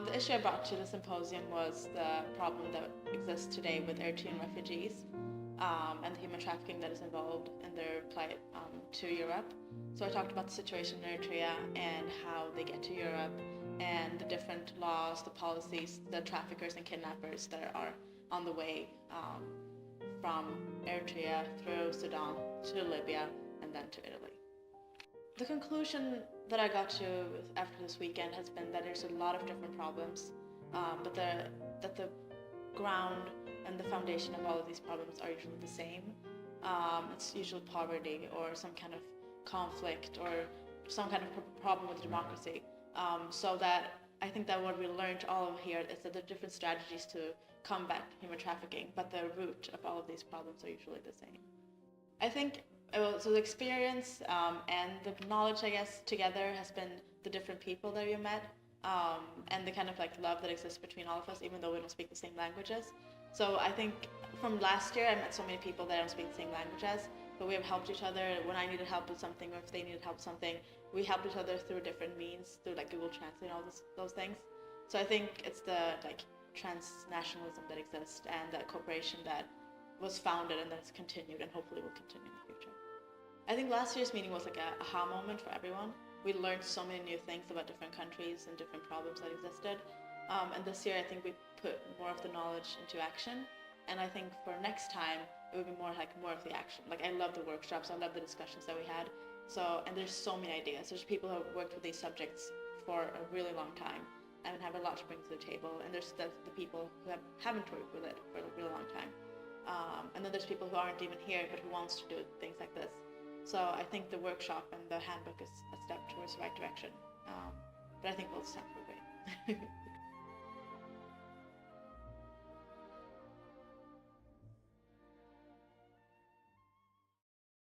The issue I brought to the symposium was the problem that exists today with Eritrean refugees and the human trafficking that is involved in their plight to Europe. So I talked about the situation in Eritrea and how they get to Europe and the different laws, the policies, the traffickers and kidnappers that are on the way from Eritrea through Sudan to Libya and then to Italy. The conclusion that I got to after this weekend has been that there's a lot of different problems, but that the ground and the foundation of all of these problems are usually the same. It's usually poverty or some kind of conflict or some kind of problem with democracy. So that I think that what we learned all of here is that there are different strategies to combat human trafficking, but the root of all of these problems are usually the same. I think so the experience and the knowledge, I guess, together has been the different people that we met and the kind of like love that exists between all of us, even though we don't speak the same languages. So I think from last year, I met so many people that I don't speak the same language as, but we have helped each other when I needed help with something or if they needed help with something. We helped each other through different means, through like Google Translate and all those things. So I think it's the like transnationalism that exists and that cooperation that was founded and that's continued and hopefully will continue in the future. I think last year's meeting was like a aha moment for everyone. We learned so many new things about different countries and different problems that existed. And this year I think we put more of the knowledge into action. And I think for next time, it would be more of the action. Like I love the workshops, I love the discussions that we had. So, and there's so many ideas. There's people who have worked with these subjects for a really long time and have a lot to bring to the table. And there's the people who haven't worked with it for a really long time. And then there's people who aren't even here, but who wants to do things like this. So I think the workshop and the handbook is a step towards the right direction. But I think we'll stand for great.